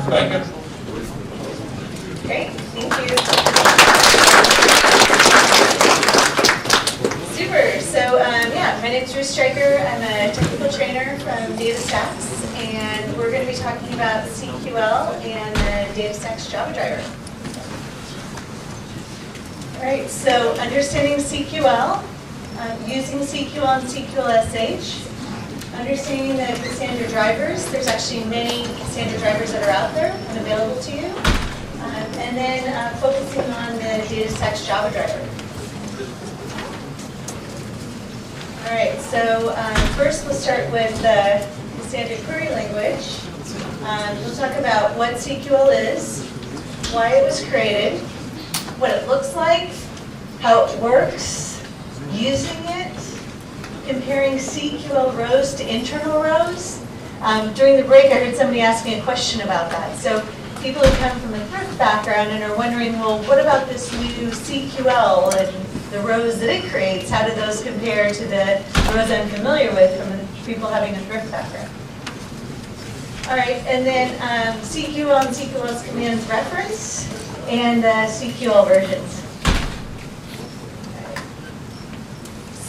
Great, thank you. Super, so yeah, my name is Ruth Stryker. I'm a technical trainer from DataStax, and we're going to be talking about CQL and the DataStax Java driver. All right, so understanding CQL, using CQL and CQL-SH, understanding the Cassandra drivers. There's actually many Cassandra drivers that are out there and available to you. And then focusing on the DataStax Java driver. All right, so first we'll start with the Cassandra query language. We'll talk about what CQL is, why it was created, what it looks like, how it works, using it, comparing CQL rows to internal rows. During the break, I heard somebody ask me a question about that. So people who come from the Ruth background and are wondering, well, what about this new CQL and the rows that it creates? How do those compare to the rows I'm familiar with from the people having a Ruth background? All right, and then CQL and CQL's commands reference and CQL versions.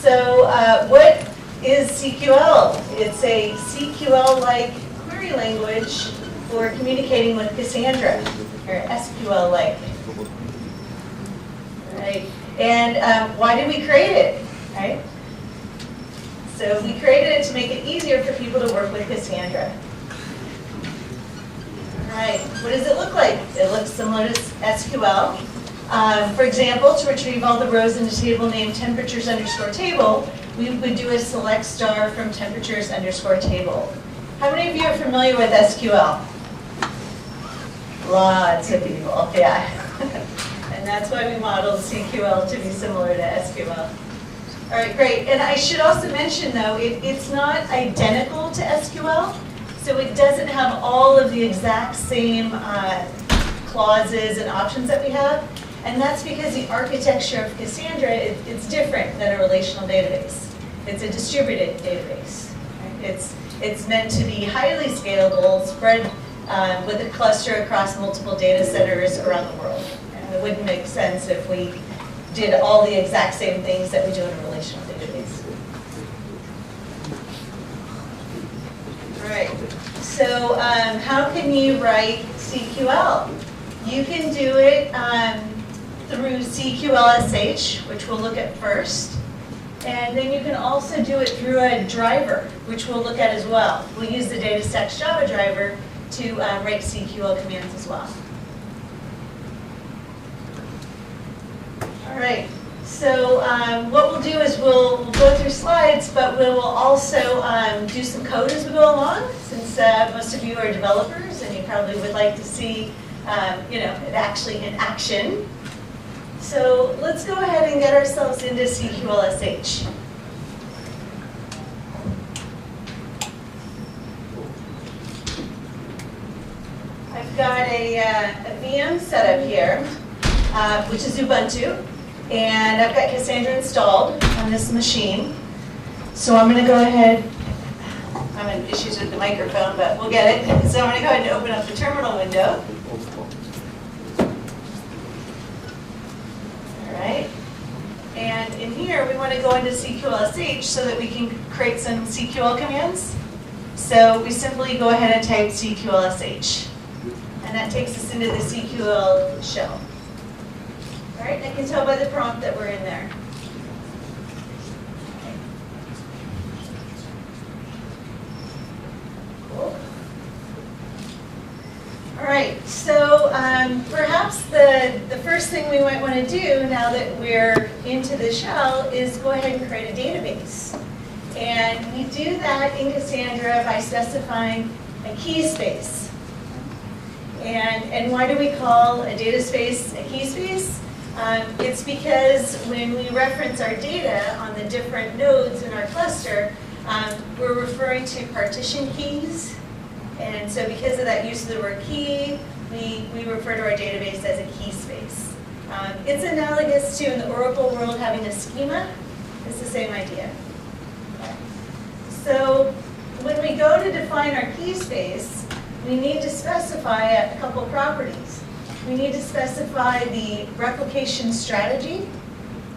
So what is CQL? It's a CQL-like query language for communicating with Cassandra, or SQL-like. Right? And why did we create it? Right? So we created it to make it easier for people to work with Cassandra. All right, what does it look like? It looks similar to SQL. For example, to retrieve all the rows in the table named temperatures underscore table, we would do a select star from temperatures underscore table. How many of you are familiar with SQL? Lots of people, yeah. And that's why we modeled CQL to be similar to SQL. All right, great. And I should also mention, though, it's not identical to SQL, so it doesn't have all of the exact same clauses and options that we have. And that's because the architecture of Cassandra, it's different than a relational database. It's a distributed database. Right? It's meant to be highly scalable, spread with a cluster across multiple data centers around the world. And it wouldn't make sense if we did all the exact same things that we do in a relational database. All right, so how can you write CQL? You can do it through CQL-SH, which we'll look at first. And then you can also do it through a driver, which we'll look at as well. We'll use the DataStax Java driver to write CQL commands as well. All right, so what we'll do is we'll go through slides, but we will also do some code as we go along, since most of you are developers and you probably would like to see it actually in action. So let's go ahead and get ourselves into CQL-SH. I've got a VM set up here, which is Ubuntu, and I've got Cassandra installed on this machine. So I'm going to go ahead, I'm having issues with the microphone, but we'll get it. So I'm going to go ahead and open up the terminal window. Right? And in here, we want to go into CQL-SH so that we can create some CQL commands. So we simply go ahead and type CQL-SH. And that takes us into the CQL shell. All right, I can tell by the prompt that we're in there. Cool. All right, so perhaps the first thing we might want to do now that we're into the shell is go ahead and create a database. And we do that in Cassandra by specifying a key space. And why do we call a data space a key space? It's because when we reference our data on the different nodes in our cluster, we're referring to partition keys. And so because of that use of the word key, we refer to our database as a key space. It's analogous to, in the Oracle world, having a schema. It's the same idea. So when we go to define our key space, we need to specify a couple properties. We need to specify the replication strategy,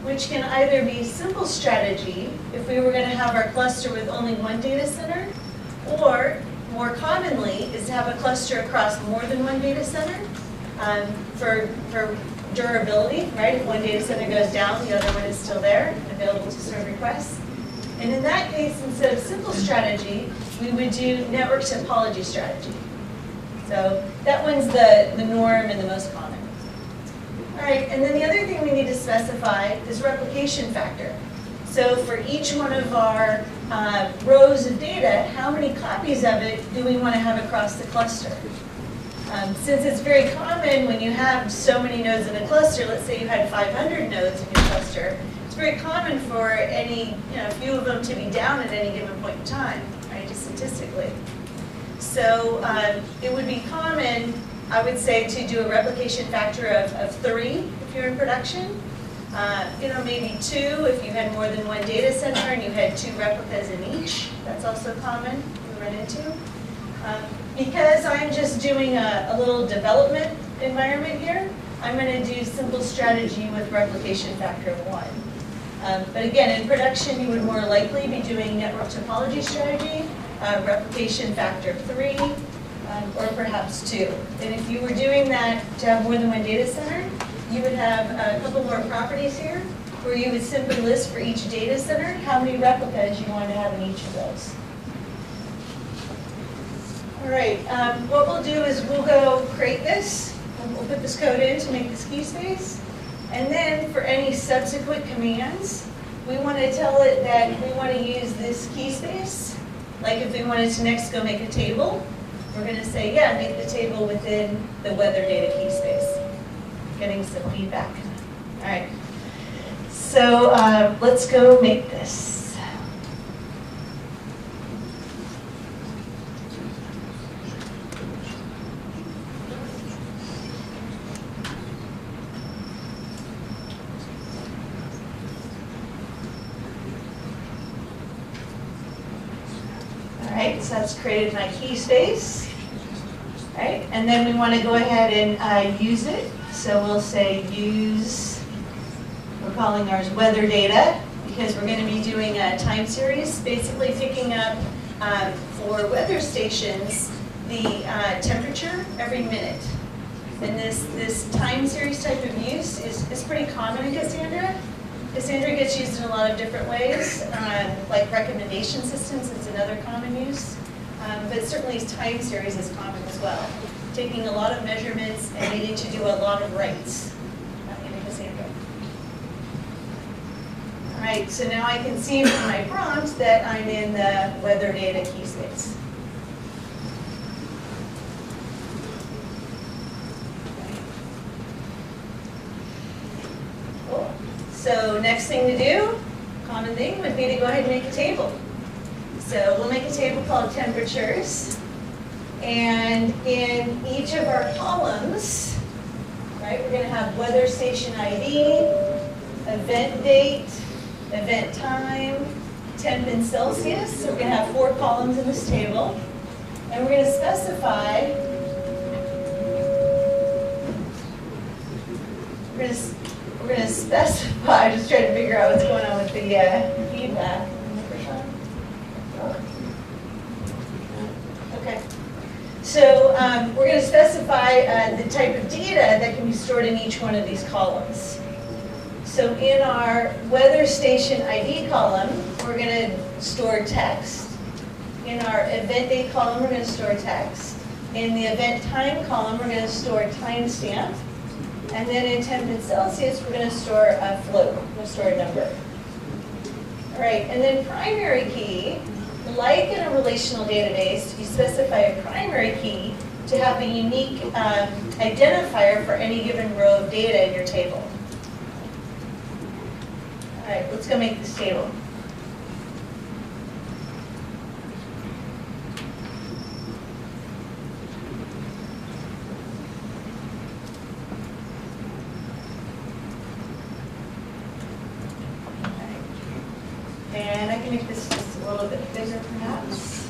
which can either be simple strategy if we were going to have our cluster with only one data center, or more commonly is to have a cluster across more than one data center for durability, right? If one data center goes down, the other one is still there, available to serve requests. And in that case, instead of simple strategy, we would do network topology strategy. So that one's the norm and the most common. All right, and then the other thing we need to specify is replication factor. So for each one of our rows of data, how many copies of it do we want to have across the cluster? Since it's very common when you have so many nodes in a cluster, let's say you had 500 nodes in your cluster, it's very common for any, few of them to be down at any given point in time, right, just statistically. So it would be common, I would say, to do a replication factor of 3 if you're in production. Maybe 2 if you had more than one data center and you had 2 replicas in each. That's also common to run into. Because I'm just doing a little development environment here, I'm going to do simple strategy with replication factor of 1. But again, in production, you would more likely be doing network topology strategy, replication factor of 3, or perhaps 2. And if you were doing that to have more than one data center, you would have a couple more properties here, where you would simply list for each data center how many replicas you want to have in each of those. All right, what we'll do is we'll go create this. We'll put this code in to make this key space. And then for any subsequent commands, we want to tell it that we want to use this key space. Like if we wanted to next go make a table, we're going to say, yeah, make the table within the weather data key space. Getting some feedback. All right. So let's go make this. So that's created my key space, right? And then we want to go ahead and use it. So we'll say use, we're calling ours weather data, because we're going to be doing a time series, basically picking up for weather stations the temperature every minute. And this time series type of use is pretty common in Cassandra. Cassandra gets used in a lot of different ways, like recommendation systems is another common use, but certainly time series is common as well. Taking a lot of measurements and needing to do a lot of writes in Cassandra. All right, so now I can see from my prompt that I'm in the weather data key space. So next thing to do, common thing, would be to go ahead and make a table. So we'll make a table called temperatures. And in each of our columns, right, we're going to have weather station ID, event date, event time, temp in Celsius. So we're going to have 4 columns in this table. And we're going to specify, we're going to specify, just trying to figure out what's going on with the feedback. Okay. So we're going to specify the type of data that can be stored in each one of these columns. So in our weather station ID column, we're going to store text. In our event date column, we're going to store text. In the event time column, we're going to store timestamp. And then in temp in Celsius, we're going to store a float. We're going to store a number. All right, and then primary key, like in a relational database, you specify a primary key to have a unique identifier for any given row of data in your table. All right, let's go make this table. And I can make this just a little bit bigger, perhaps.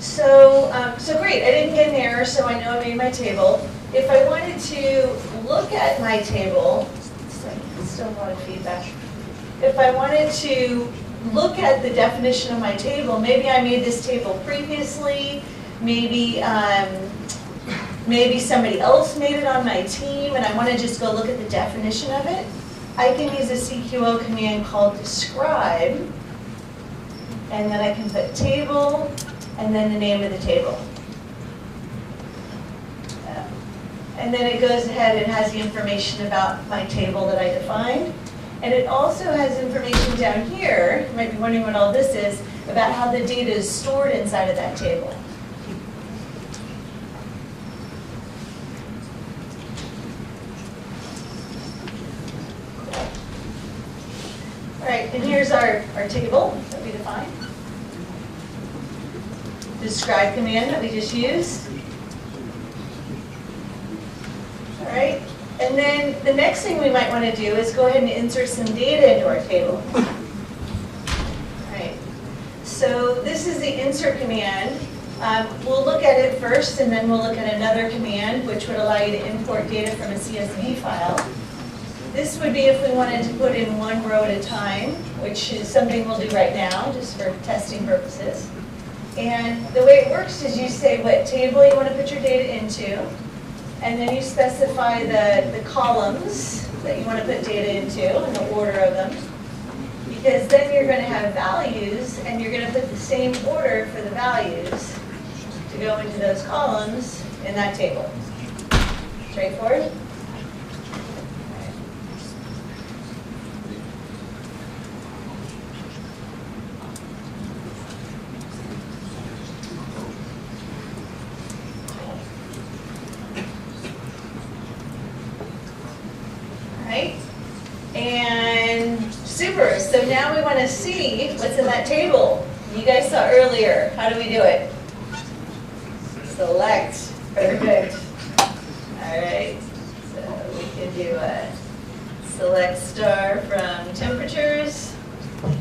So great, I didn't get an error, so I know I made my table. If I wanted to look at my table, it's still a lot of feedback. If I wanted to look at the definition of my table, maybe I made this table previously, maybe somebody else made it on my team, and I want to just go look at the definition of it, I can use a CQL command called describe, and then I can put table, and then the name of the table. And then it goes ahead and has the information about my table that I defined. And it also has information down here, you might be wondering what all this is, about how the data is stored inside of that table. All right, and here's our table that we defined. The describe command that we just used. All right, and then the next thing we might want to do is go ahead and insert some data into our table. All right, so this is the insert command. We'll look at it first, and then we'll look at another command, which would allow you to import data from a CSV file. This would be if we wanted to put in one row at a time, which is something we'll do right now, just for testing purposes. And the way it works is you say what table you want to put your data into, and then you specify the columns that you want to put data into and the order of them. Because then you're going to have values, and you're going to put the same order for the values to go into those columns in that table. Straightforward? And super, so now we want to see what's in that table. You guys saw earlier, how do we do it? Select, perfect. All right, so we can do a select star from temperatures.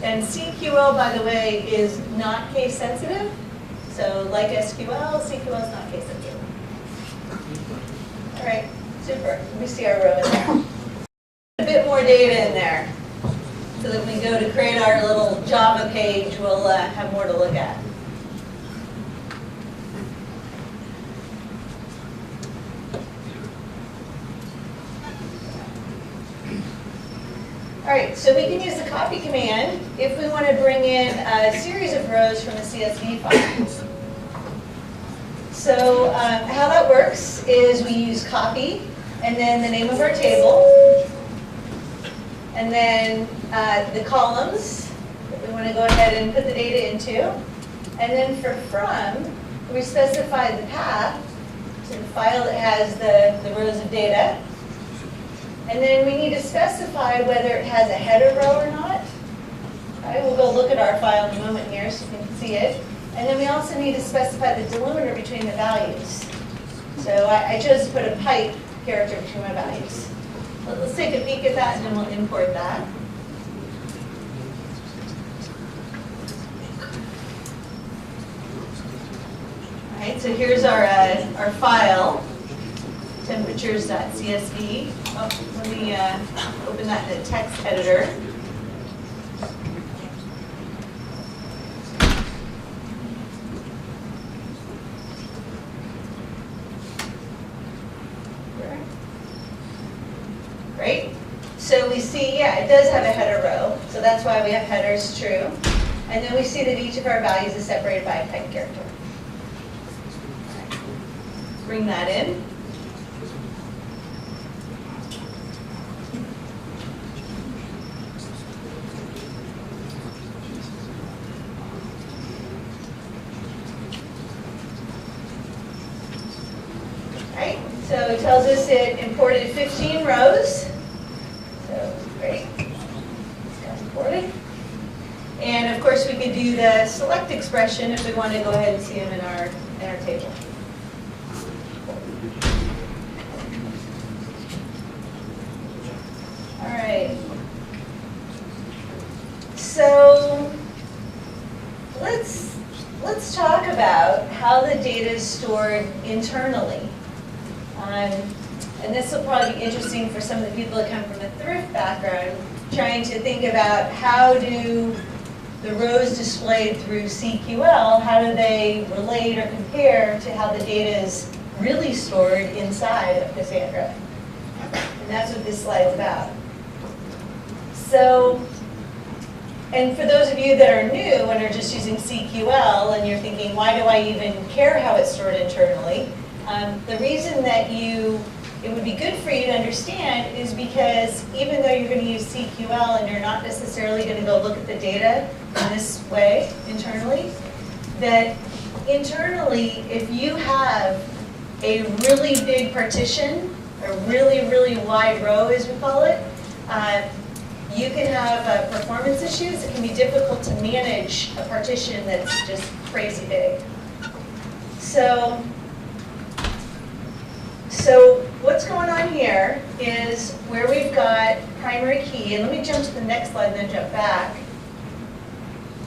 And CQL, by the way, is not case sensitive. So like SQL, CQL is not case sensitive. All right, super, let me see our row in there. A bit more data in there, so that when we go to create our little Java page, we'll have more to look at. All right, so we can use the copy command if we want to bring in a series of rows from a CSV file. So how that works is we use copy, and then the name of our table, and then the columns that we want to go ahead and put the data into. And then for from, we specify the path to the file that has the rows of data. And then we need to specify whether it has a header row or not. Okay, we'll go look at our file in a moment here so you can see it. And then we also need to specify the delimiter between the values. So I chose to put a pipe character between my values. Let's take a peek at that, and then we'll import that. All right, so here's our file, temperatures.csv. Oh, let me open that in the text editor. Great. So we see, yeah, it does have a header row, so that's why we have headers true. And then we see that each of our values is separated by a pipe character. Bring that in. Right, so it tells us it imported 15 rows. So great, it's got imported. And of course we could do the select expression if we want to go ahead and see them in our table. All right. So let's talk about how data is stored internally. And this will probably be interesting for some of the people that come from a thrift background, trying to think about how do the rows displayed through CQL, how do they relate or compare to how the data is really stored inside of Cassandra. And that's what this slide's about. So, and for those of you that are new and are just using CQL and you're thinking, why do I even care how it's stored internally? The reason that it would be good for you to understand is because even though you're going to use CQL and you're not necessarily going to go look at the data in this way internally, that internally, if you have a really big partition, a really, really wide row as we call it, you can have performance issues. It can be difficult to manage a partition that's just crazy big. So what's going on here is where we've got primary key, and let me jump to the next slide and then jump back,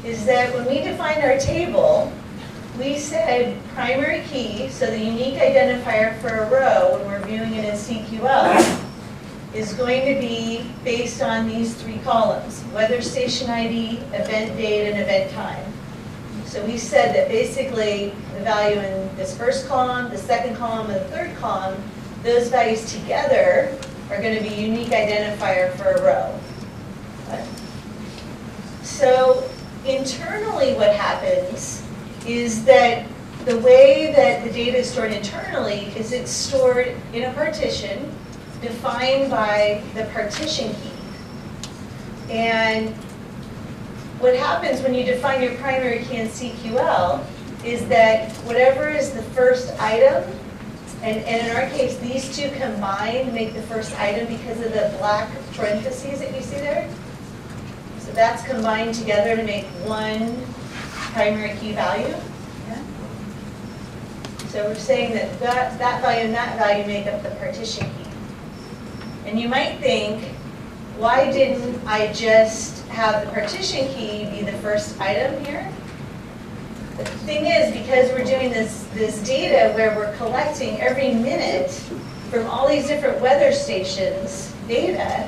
is that when we defined our table, we said primary key, so the unique identifier for a row when we're viewing it in CQL, is going to be based on these three columns: weather station ID, event date, and event time. So we said that basically the value in this first column, the second column, and the third column, those values together are going to be unique identifier for a row. Okay. So internally what happens is that the way that the data is stored internally is it's stored in a partition defined by the partition key. And what happens when you define your primary key in CQL is that whatever is the first item, and in our case, these two combined make the first item because of the black parentheses that you see there. So that's combined together to make one primary key value. Yeah. So we're saying that that value and that value make up the partition key. And you might think, why didn't I just have the partition key be the first item here? The thing is, because we're doing this data where we're collecting every minute from all these different weather stations data,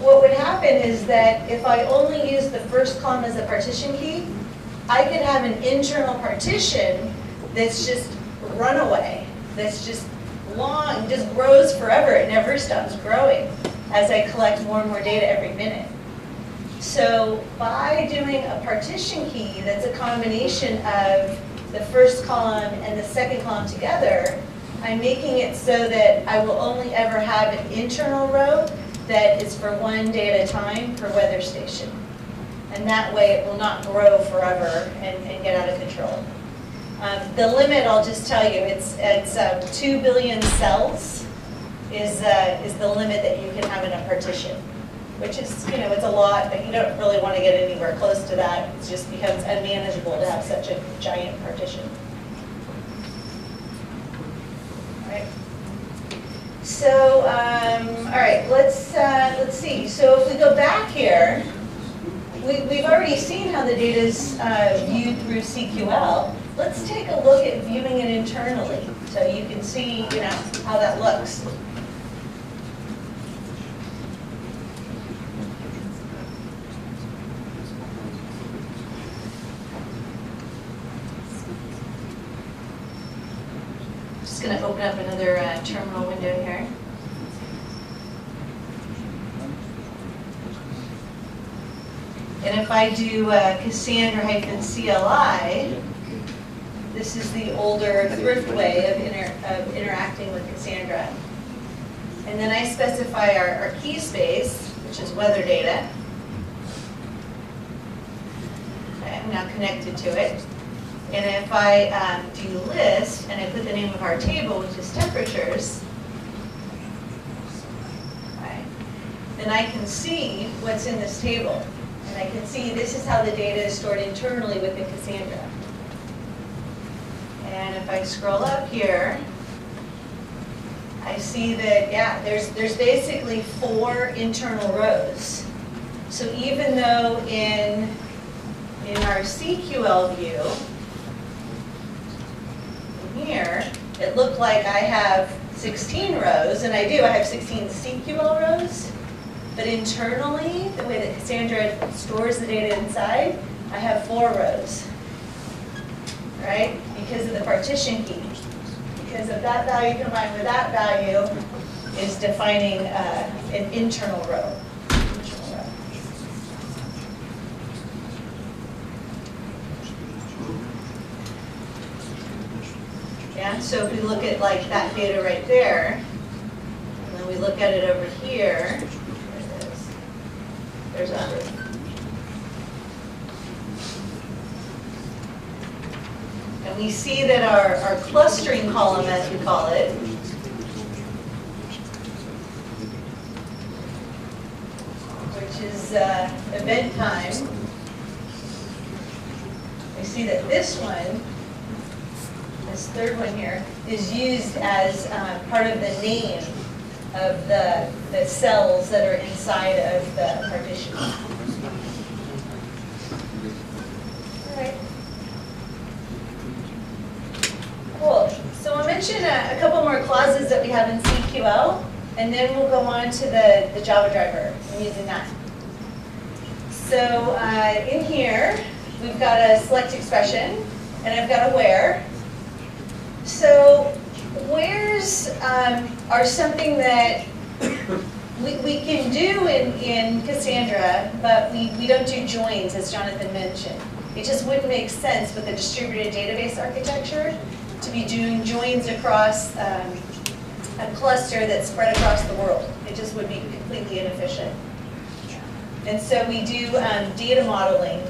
what would happen is that if I only use the first column as a partition key, I could have an internal partition that's just runaway, that's just long, just grows forever. It never stops growing as I collect more and more data every minute. So by doing a partition key that's a combination of the first column and the second column together, I'm making it so that I will only ever have an internal row that is for one day at a time per weather station. And that way it will not grow forever and get out of control. The limit, I'll just tell you, it's 2 billion cells is the limit that you can have in a partition, which is, it's a lot, but you don't really want to get anywhere close to that. It just becomes unmanageable to have such a giant partition. All right. So, all right, let's see. So if we go back here, we've already seen how the data is viewed through CQL. Let's take a look at viewing it internally, so you can see, how that looks. Just going to open up another terminal window here. And if I do Cassandra-CLI, this is the older thrift way of interacting with Cassandra. And then I specify our key space, which is weather data. Okay, I'm now connected to it. And if I do list, and I put the name of our table, which is temperatures, okay, then I can see what's in this table. And I can see this is how the data is stored internally within Cassandra. And if I scroll up here, I see that, yeah, there's basically 4 internal rows. So even though in our CQL view, here, it looked like I have 16 rows, and I do, I have 16 CQL rows, but internally, the way that Cassandra stores the data inside, I have 4 rows, right? Because of the partition key. Because of that value combined with that value is defining an internal row. Yeah, so if we look at like that data right there, and then we look at it over here, there it is. There's our Ruth. And we see that our clustering column, as we call it, which is event time, we see that this one, this third one here, is used as part of the name of the cells that are inside of the partition. All right. Cool. So I'll mention a couple more clauses that we have in CQL, and then we'll go on to the Java driver and using that. So in here, we've got a select expression, and I've got a where. So wheres are something that we can do in Cassandra, but we don't do joins, as Jonathan mentioned. It just wouldn't make sense with a distributed database architecture to be doing joins across a cluster that's spread across the world. It just would be completely inefficient. And so we do data modeling.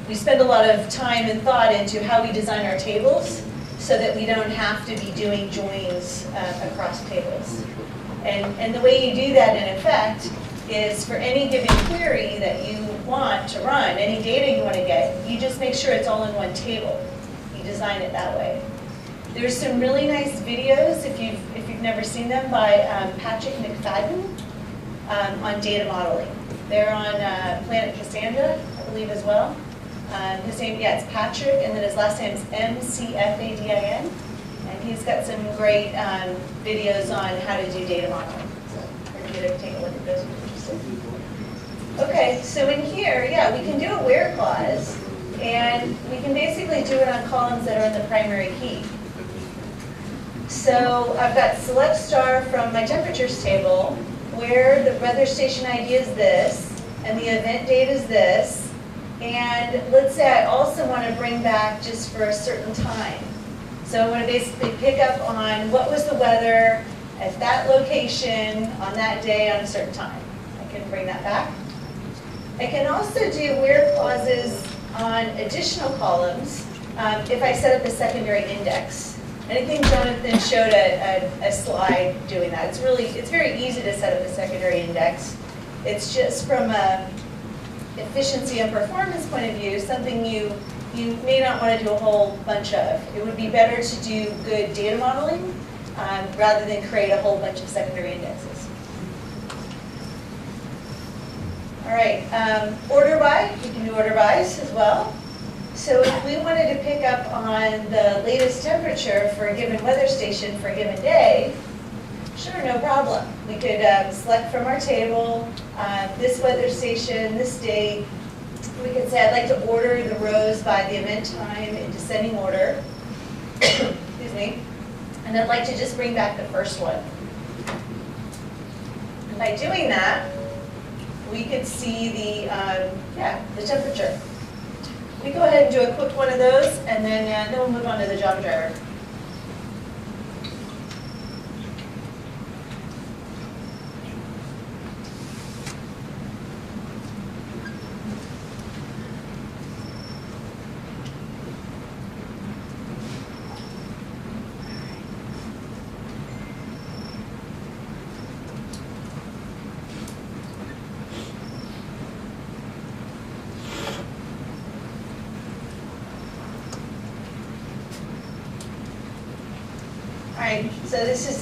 We spend a lot of time and thought into how we design our tables so that we don't have to be doing joins across tables. And the way you do that, in effect, is for any given query that you want to run, any data you want to get, you just make sure it's all in one table. You design it that way. There's some really nice videos, if you've never seen them, by Patrick McFadden on data modeling. They're on Planet Cassandra, I believe, as well. His name, yeah, it's Patrick, and then his last name is McFadin, and he's got some great videos on how to do data modeling. So we're going to take a look at those if you're interested. Okay, so in here, yeah, we can do a where clause, and we can basically do it on columns that are in the primary key. So I've got select star from my temperatures table, where the weather station ID is this, and the event date is this. And let's say I also want to bring back just for a certain time. So I want to basically pick up on what was the weather at that location on that day on a certain time. I can bring that back. I can also do where clauses on additional columns if I set up a secondary index. And I think Jonathan showed a slide doing that. It's very easy to set up a secondary index. It's just from a efficiency and performance point of view, something you may not want to do a whole bunch of. It would be better to do good data modeling rather than create a whole bunch of secondary indexes. All right, order by, you can do order bys as well. So if we wanted to pick up on the latest temperature for a given weather station for a given day, sure, no problem. We could select from our table this weather station, this date. We could say I'd like to order the rows by the event time in descending order. Excuse me. And I'd like to just bring back the first one. And by doing that, we could see the temperature. We go ahead and do a quick one of those, and then we'll move on to the Java driver. So this is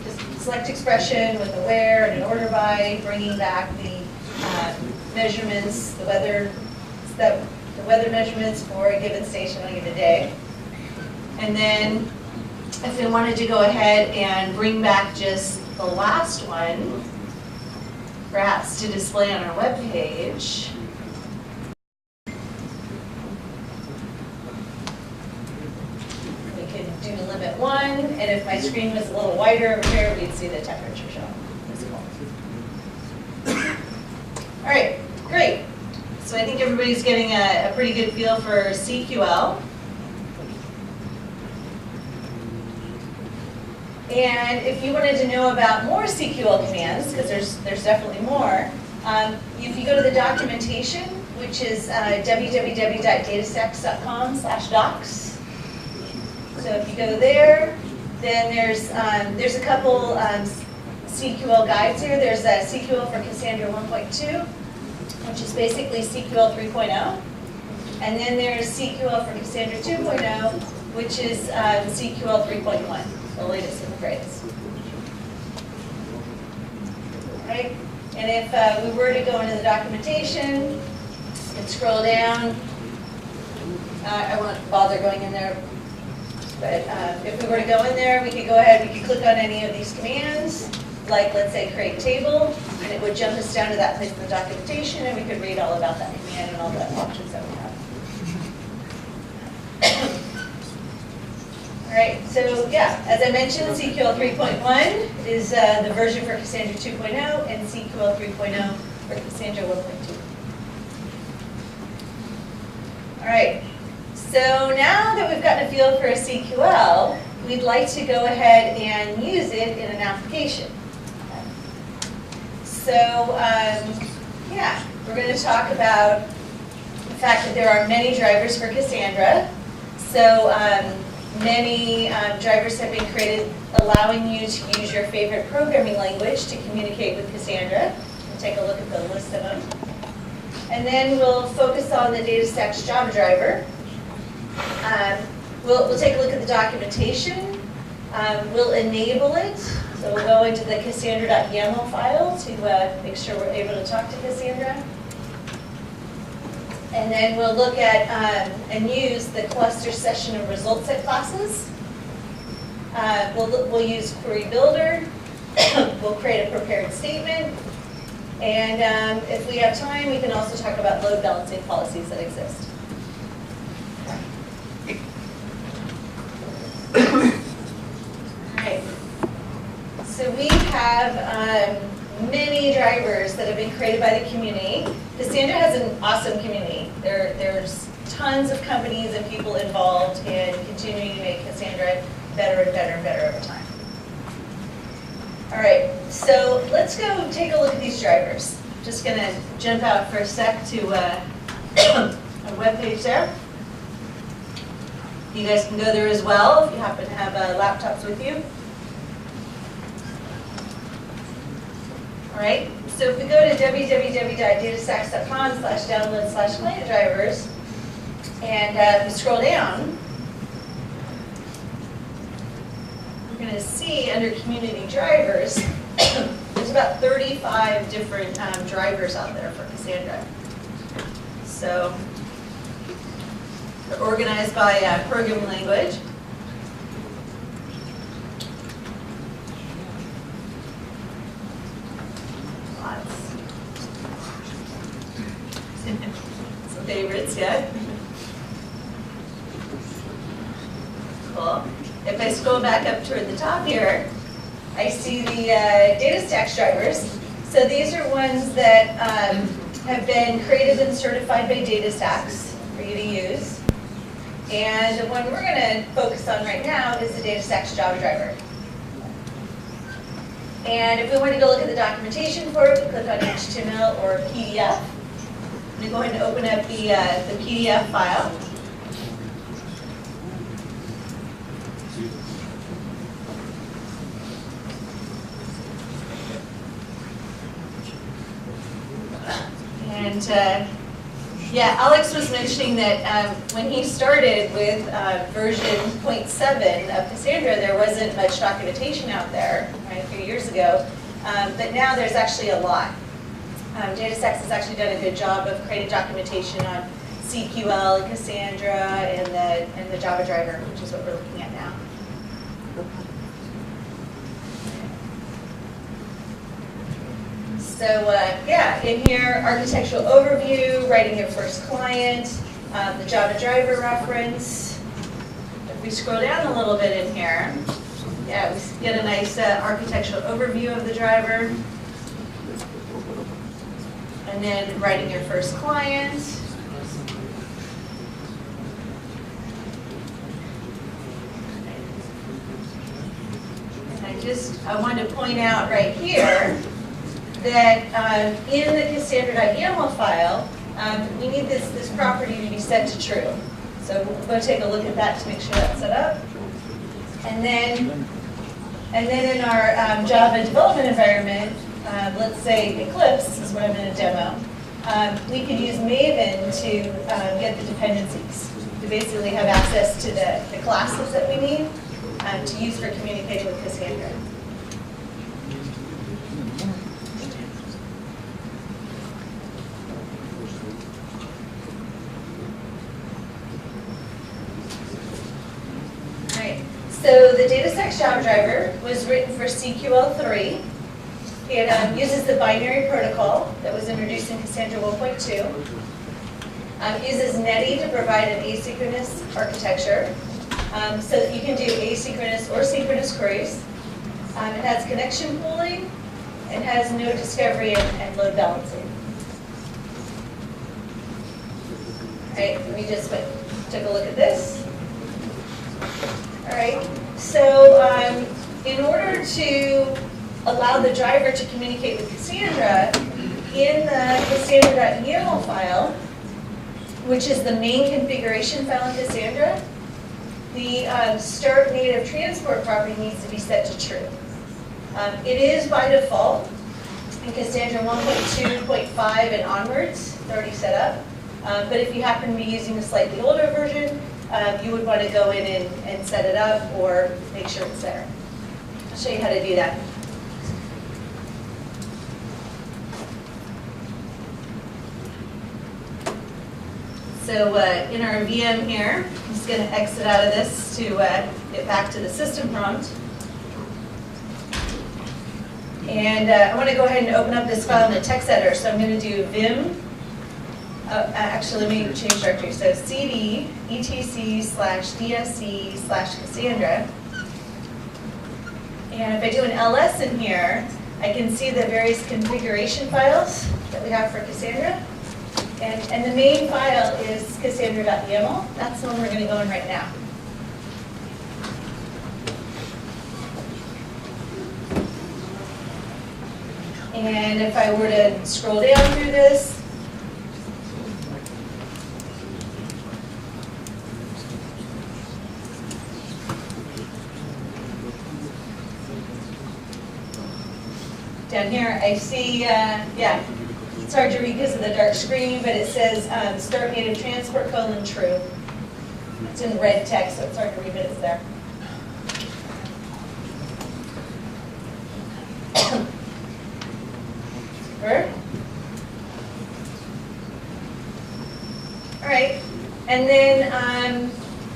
just select expression with a where and an order by, bringing back the measurements, the weather measurements for a given station on a given day. And then if we wanted to go ahead and bring back just the last one, perhaps to display on our web page, we could do limit 1, and if my screen was a little wider over here, we'd see the temperature show. All right, great. So I think everybody's getting a pretty good feel for CQL. And if you wanted to know about more CQL commands, because there's definitely more, if you go to the documentation, which is www.datastax.com/docs. So if you go there, then there's a couple CQL guides here. There's a CQL for Cassandra 1.2, which is basically CQL 3.0. And then there's CQL for Cassandra 2.0, which is CQL 3.1, the latest and the greatest. Right? And if we were to go into the documentation and scroll down, I won't bother going in there, but if we were to go in there, we could go ahead, we could click on any of these commands, like let's say create table, and it would jump us down to that place in the documentation, and we could read all about that command and all the options that we have. All right, so yeah, as I mentioned, CQL 3.1 is the version for Cassandra 2.0, and CQL 3.0 for Cassandra 1.2. All right, so now that we've gotten a feel for a CQL, we'd like to go ahead and use it in an application. So yeah, we're going to talk about the fact that there are many drivers for Cassandra. So many drivers have been created allowing you to use your favorite programming language to communicate with Cassandra. We'll take a look at the list of them. And then we'll focus on the DataStax Java driver. We'll take a look at the documentation. We'll enable it. So we'll go into the cassandra.yaml file to make sure we're able to talk to Cassandra. And then we'll look at and use the cluster session and result set classes. We'll use query builder. We'll create a prepared statement. And if we have time, we can also talk about load balancing policies that exist. Alright, so we have many drivers that have been created by the community. Cassandra has an awesome community. There's tons of companies and people involved in continuing to make Cassandra better and better and better over time. Alright, so let's go take a look at these drivers. Just going to jump out for a sec to a web page there. You guys can go there as well if you happen to have laptops with you. All right, so if we go to www.datastax.com/download/client drivers, and we scroll down, we're going to see under community drivers, there's about 35 different drivers out there for Cassandra. So they're organized by programming language. Lots. Some favorites, yeah? Cool. If I scroll back up toward the top here, I see the DataStax drivers. So these are ones that have been created and certified by DataStax for you to use. And the one we're going to focus on right now is the DataStax Java driver. And if we want to go look at the documentation for it, we click on HTML or PDF. I'm going to go ahead and open up the PDF file. And yeah, Alex was mentioning that when he started with version 0.7 of Cassandra, there wasn't much documentation out there, right, a few years ago. But now there's actually a lot. DataStax has actually done a good job of creating documentation on CQL and Cassandra and the Java driver, which is what we're looking at now. So yeah, in here, architectural overview, writing your first client, the Java driver reference. If we scroll down a little bit in here, yeah, we get a nice architectural overview of the driver. And then writing your first client. And I wanted to point out right here that in the Cassandra.yaml file, we need this property to be set to true. So we'll go take a look at that to make sure that's set up. And then in our Java development environment, let's say Eclipse is what I'm going to demo, we could use Maven to get the dependencies, to basically have access to the classes that we need to use for communicating with Cassandra. So the DataStax Java driver was written for CQL3. It uses the binary protocol that was introduced in Cassandra 1.2. It uses Netty to provide an asynchronous architecture so that you can do asynchronous or synchronous queries. It has connection pooling and has node discovery and load balancing. All right, let me just take a look at this. All right, so in order to allow the driver to communicate with Cassandra, in the Cassandra.yaml file, which is the main configuration file in Cassandra, the start native transport property needs to be set to true. It is by default in Cassandra 1.2.5 and onwards, it's already set up. But if you happen to be using a slightly older version, you would want to go in and set it up or make sure it's there. I'll show you how to do that. So in our VM here, I'm just going to exit out of this to get back to the system prompt. And I want to go ahead and open up this file in the text editor. So I'm going to do vim. Actually, let me change directory. So cd etc/dsc/Cassandra. And if I do an ls in here, I can see the various configuration files that we have for Cassandra. And the main file is Cassandra.yaml. That's the one we're going to go in right now. And if I were to scroll down through this, down here I see, yeah, it's hard to read because of the dark screen, but it says start native transport : true. It's in red text, so it's hard to read, but it's there. All right, and then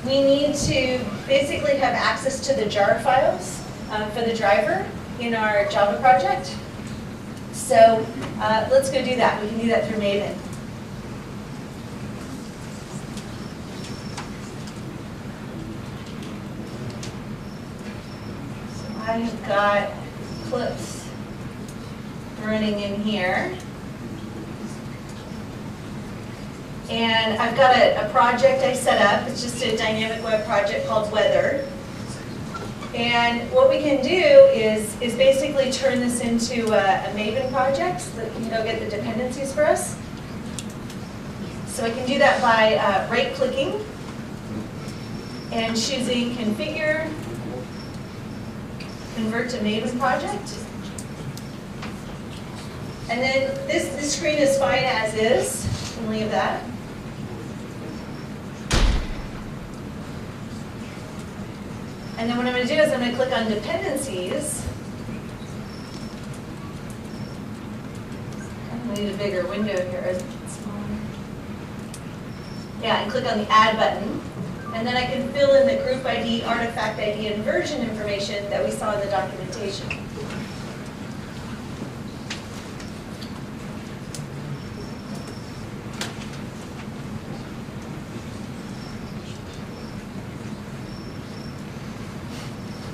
we need to basically have access to the jar files for the driver in our Java project. So let's go do that. We can do that through Maven. So I've got Eclipse running in here. And I've got a project I set up. It's just a dynamic web project called Weather. And what we can do is basically turn this into a Maven project so that it can go get the dependencies for us. So I can do that by right-clicking and choosing Configure, Convert to Maven Project. And then this screen is fine as is. We'll leave that. And then what I'm going to do is I'm going to click on Dependencies. I need a bigger window here. Is it smaller? Yeah, and click on the Add button. And then I can fill in the group ID, artifact ID, and version information that we saw in the documentation.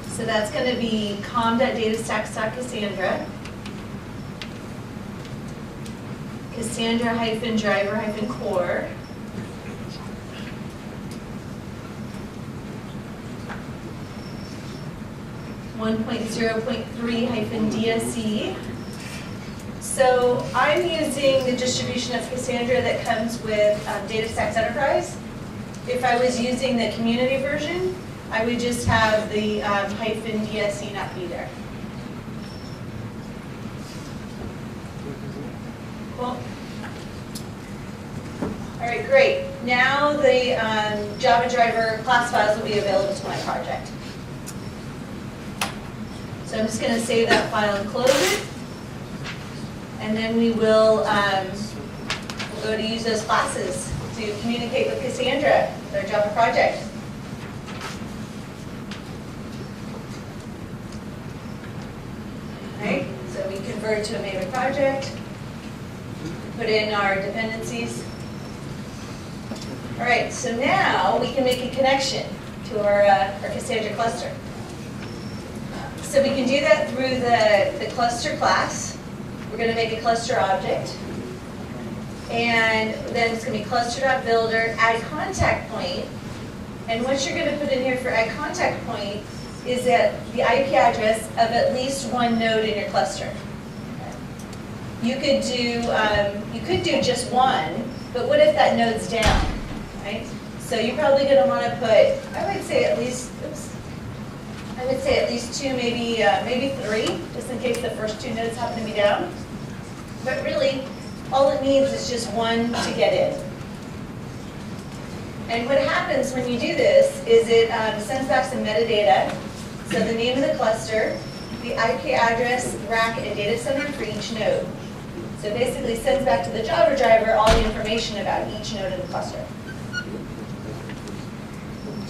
So that's going to be com.datastax.cassandra. Cassandra-driver-core. 1.0.3-DSE. So I'm using the distribution of Cassandra that comes with DataStax Enterprise. If I was using the community version, I would just have the -DSE not be there. Cool. All right, great. Now the Java driver class files will be available to my project. So I'm just going to save that file and close it. And then we will we'll go to use those classes to communicate with Cassandra, their Java project. All right, so we convert to a Maven project, put in our dependencies. All right, so now we can make a connection to our Cassandra cluster. So we can do that through the cluster class. We're going to make a cluster object. And then it's going to be cluster.builder, add contact point. And what you're going to put in here for add contact point is that the IP address of at least one node in your cluster. You could do just one, but what if that node's down, right? So you're probably going to want to put, I would say at least two, maybe three, just in case the first two nodes happen to be down. But really, all it needs is just one to get in. And what happens when you do this is it sends back some metadata. So the name of the cluster, the IP address, rack, and data center for each node. So basically sends back to the Java driver all the information about each node in the cluster.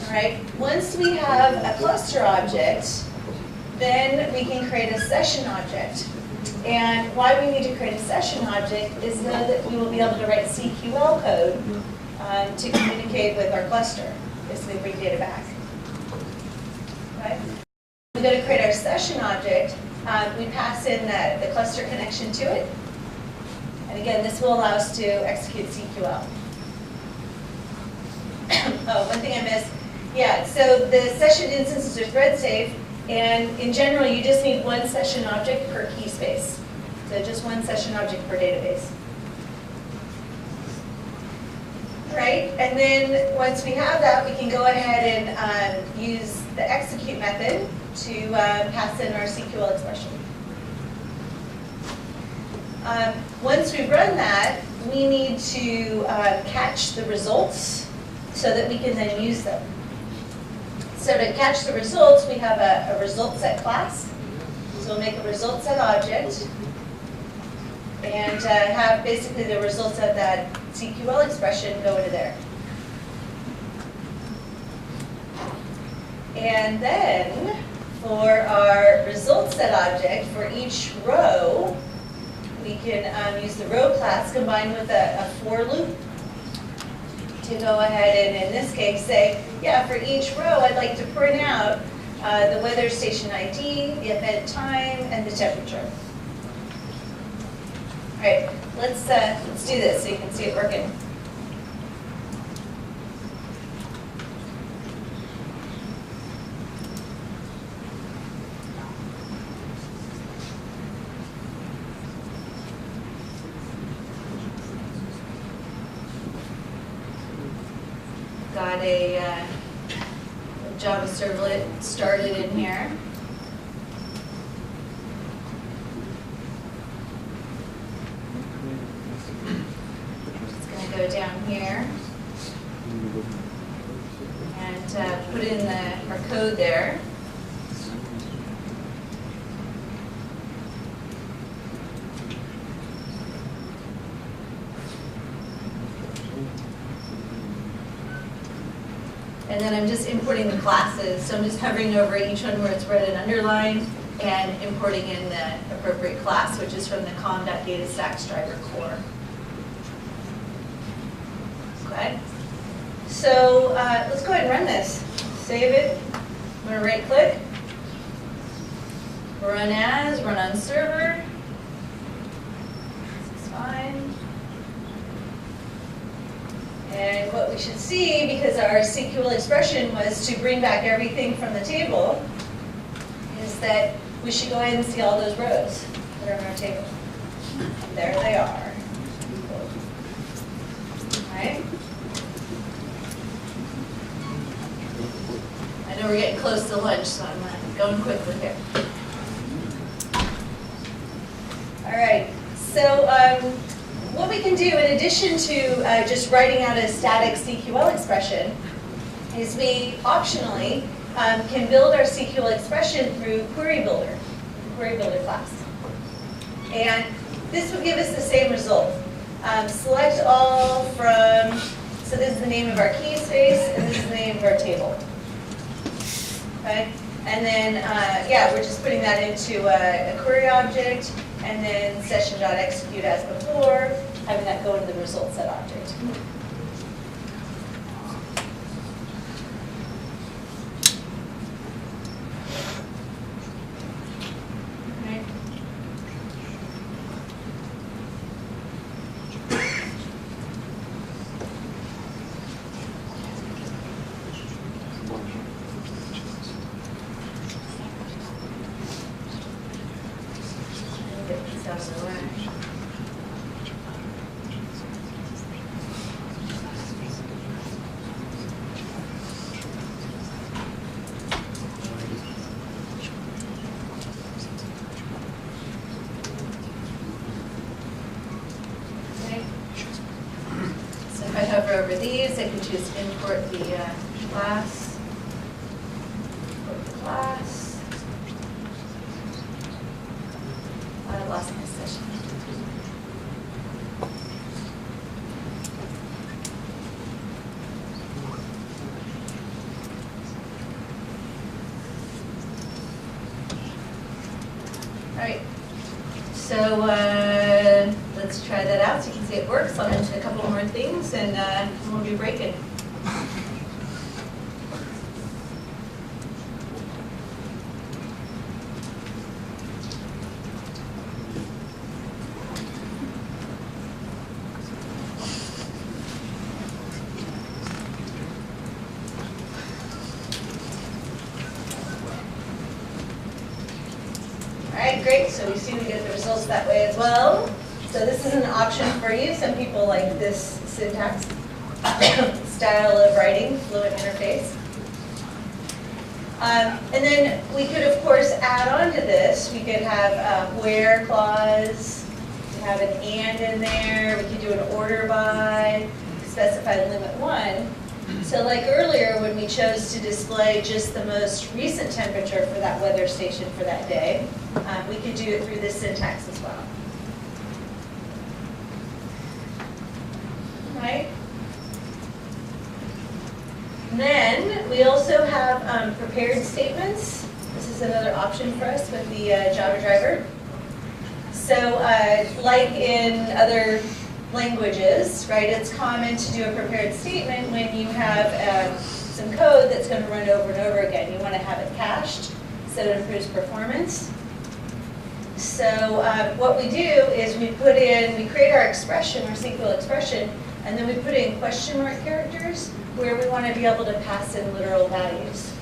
All right, once we have a cluster object, then we can create a session object. And why we need to create a session object is so that we will be able to write CQL code to communicate with our cluster, basically bring data back. Okay. We're going to create our session object. We pass in the cluster connection to it. And again, this will allow us to execute CQL. Oh, one thing I missed. Yeah, so the session instances are thread safe, and in general, you just need one session object per key space. So just one session object per database. Right, and then once we have that, we can go ahead and use the execute method to pass in our CQL expression. Once we run that, we need to catch the results so that we can then use them. So to catch the results, we have a result set class. So we'll make a result set object and have basically the results of that CQL expression go into there. And then for our result set object, for each row, we can use the row class combined with a for loop to go ahead and, in this case, say, yeah, for each row, I'd like to print out the weather station ID, the event time, and the temperature. All right, let's do this so you can see it working. Got a Java servlet started in here. It's going to go down here and put in our code there. and then I'm just importing the classes. So I'm just hovering over each one where it's red and underlined, and importing in the appropriate class, which is from the com.datastax Stryker core. Okay. So let's go ahead and run this. Save it. I'm going to right click. Run as, run on server. This is fine. And what we should see, because our CQL expression was to bring back everything from the table, is that we should go ahead and see all those rows that are on our table. And there they are. All right. I know we're getting close to lunch, so I'm going quickly here. All right. So what we can do, in addition to just writing out a static CQL expression, is we optionally can build our CQL expression through Query Builder class. And this would give us the same result. Select all from, so this is the name of our key space, and this is the name of our table. Okay? And then, yeah, we're just putting that into a query object, and then session.execute as before, having that go into the result set object. If I hover over these, I can choose import the class. Import the class. I lost my session. All right. So let's try that out so you can see it works. I'll mention a couple more things and we'll be breaking. All right, great. So we see we get the results that way as well. So this is an option for you. Some people like this syntax style of writing, fluent interface. And then we could, of course, add on to this. We could have where clause, we have an and in there. We could do an order by, specify limit 1. So like earlier when we chose to display just the most recent temperature for that weather station for that day, we could do it through this syntax as well. Right? And then we also have prepared statements. This is another option for us with the Java driver. So like in other languages, right, it's common to do a prepared statement when you have some code that's going to run over and over again. You want to have it cached so it improves performance. So what we do is we create our expression, our SQL expression, and then we put in question mark characters where we want to be able to pass in literal values.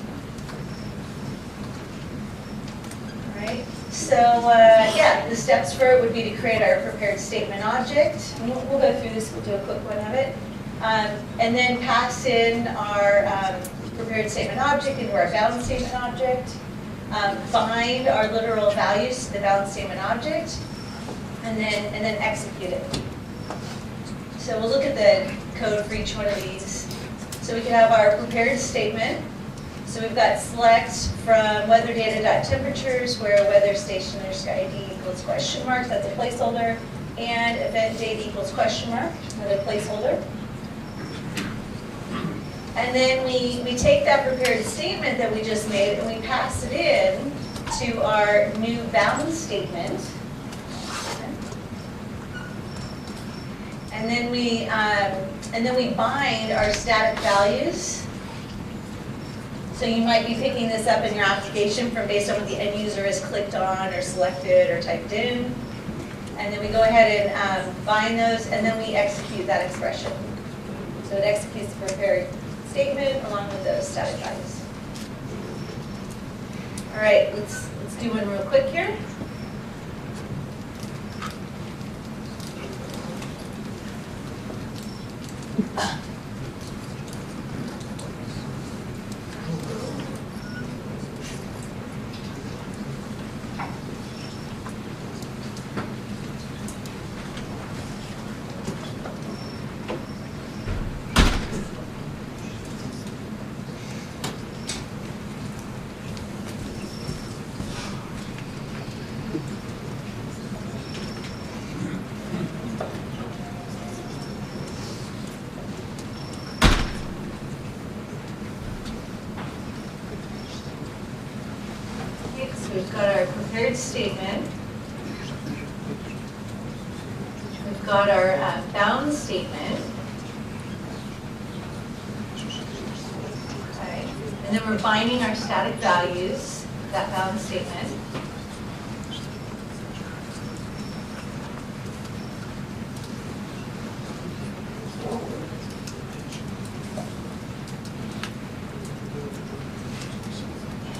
All right. So yeah, the steps for it would be to create our prepared statement object. And we'll go through this. We'll do a quick one of it, and then pass in our prepared statement object into our balance statement object. Bind our literal values to the balance statement object, and then execute it. So we'll look at the code for each one of these. So we can have our prepared statement. So we've got select from weather data.temperatures where weather station underscore ID equals question mark, that's a placeholder, and event date equals question mark, another placeholder. And then we take that prepared statement that we just made and we pass it in to our new bound statement. And then we bind our static values. So you might be picking this up in your application from based on what the end user has clicked on or selected or typed in. And then we go ahead and bind those, and then we execute that expression. So it executes the prepared statement along with those static values. All right, let's do one real quick here. We've got our prepared statement. We've got our bound statement. Okay. And then we're binding our static values, that bound statement.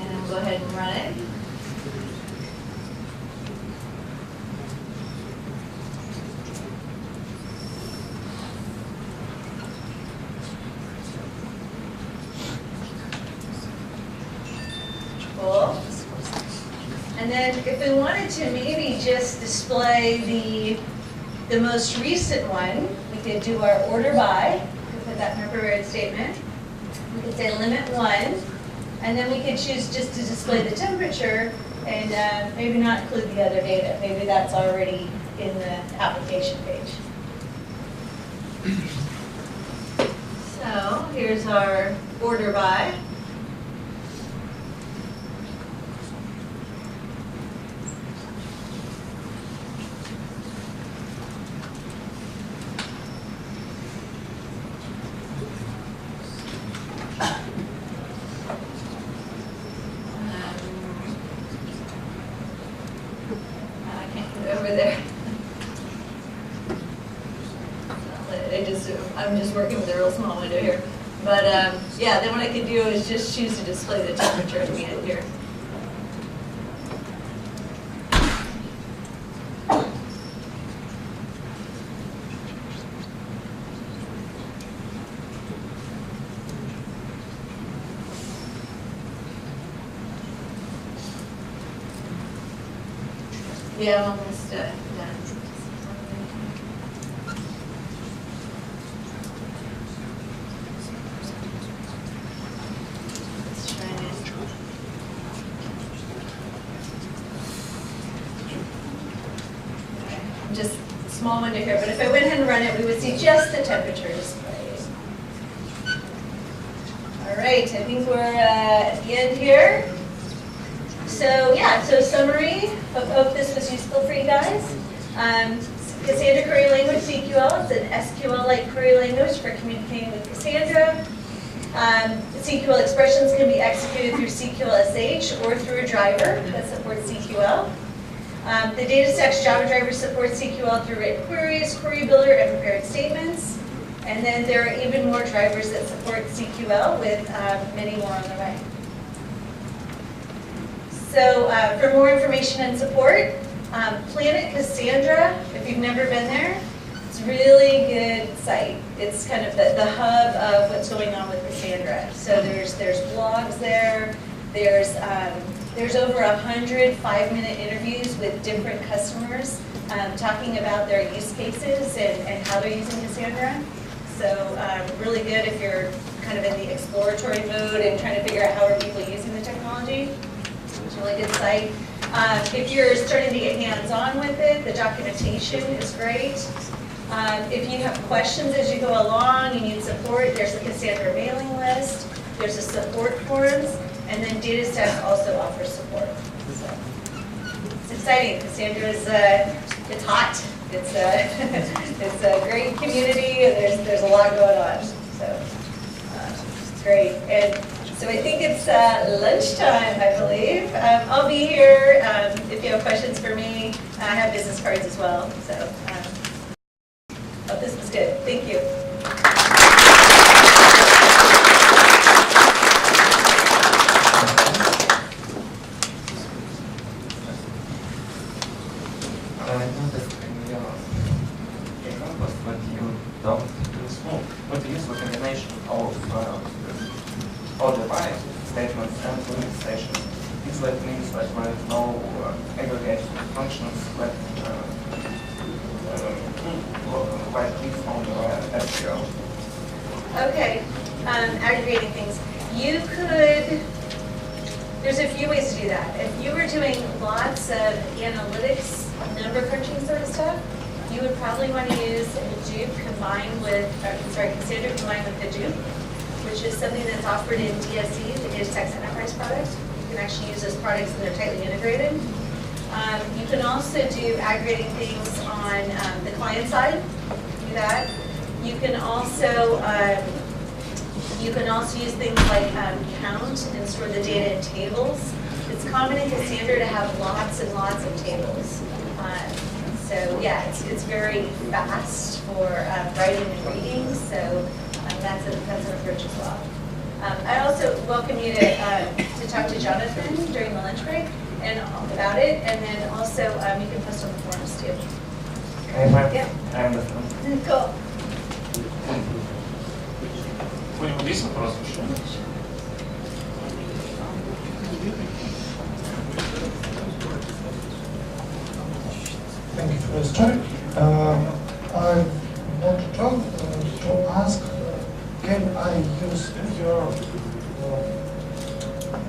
And we'll go ahead and run it. And then if we wanted to maybe just display the most recent one, we could do our order by. We could put that in our prepared statement. We could say limit 1, and then we could choose just to display the temperature and maybe not include the other data. Maybe that's already in the application page. So here's our order by. I'm just working with a real small window here. But yeah, then what I can do is just choose to display the temperature at the end here. Yeah, I'm almost done. Just small window here, but if I went ahead and run it, we would see just the temperature displayed. All right, I think we're at the end here. So yeah, so summary. Hope this was useful for you guys. Cassandra query language, CQL, it's an SQL-like query language for communicating with Cassandra. CQL expressions can be executed through CQL-SH or through a driver that supports CQL. The DataStax Java driver supports CQL through written queries, query builder, and prepared statements. And then there are even more drivers that support CQL with many more on the way. So for more information and support, Planet Cassandra, if you've never been there, it's a really good site. It's kind of the hub of what's going on with Cassandra. So there's blogs there. There's over 100 5-minute interviews with different customers talking about their use cases and how they're using Cassandra. So really good if you're kind of in the exploratory mode and trying to figure out how are people using the technology. It's a really good site. If you're starting to get hands-on with it, the documentation is great. If you have questions as you go along, you need support, there's a Cassandra mailing list, there's a support forums, and then DataStax also offers support. So, it's exciting. Cassandra is it's hot. It's a it's a great community. There's a lot going on. So it's great. And so I think it's lunchtime, I believe. I'll be here if you have questions for me. I have business cards as well. So hope this was good. Thank you. But to use the combination of ODI statements and limit stations. This means that there is no aggregate functions that like this on the SQL. Okay, aggregating things. You could, there's a few ways to do that. If you were doing lots of analytics, number crunching sort of stuff, you would probably want to use Hadoop combined with, Cassandra combined with Hadoop, which is something that's offered in DSE, the DataStax Enterprise product. You can actually use those products and they're tightly integrated. You can also do aggregating things on the client side, do that. You can also use things like count and store the data in tables. It's common in Cassandra to have lots and lots of tables. So yeah, it's very fast for writing and reading, so that's an approach as well. I also welcome you to talk to Jonathan during the lunch break and about it, and then also you can post on the forums too. Yeah. I understand. Cool. Есть вопросы еще? Thank you for the story. I want to ask, can I use your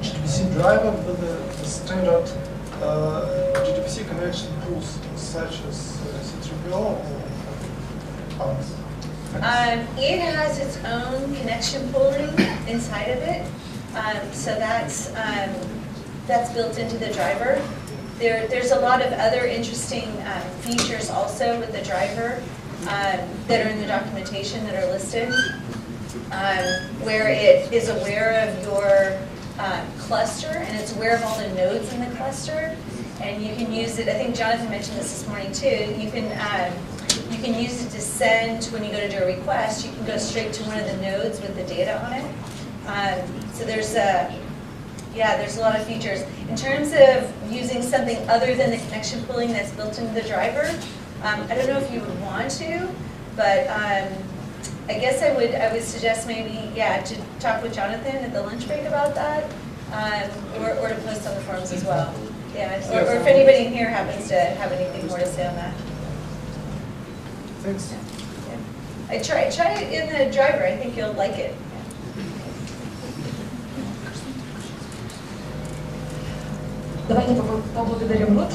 GDBC driver with the standard GDBC connection tools such as CQL or others? It has its own connection pooling inside of it, so that's built into the driver. There's a lot of other interesting features also with the driver that are in the documentation that are listed, where it is aware of your cluster and it's aware of all the nodes in the cluster, and you can use it. I think Jonathan mentioned this morning too. You can use it to send, when you go to do a request, you can go straight to one of the nodes with the data on it. So there's a lot of features. In terms of using something other than the connection pooling that's built into the driver, I don't know if you would want to, but I guess I would suggest maybe, to talk with Jonathan at the lunch break about that, or to post on the forums as well. Yeah, or if anybody in here happens to have anything more to say on that. Thanks. Yeah. Try it in the driver. I think you'll like it. Давайте поблагодарим Ruth.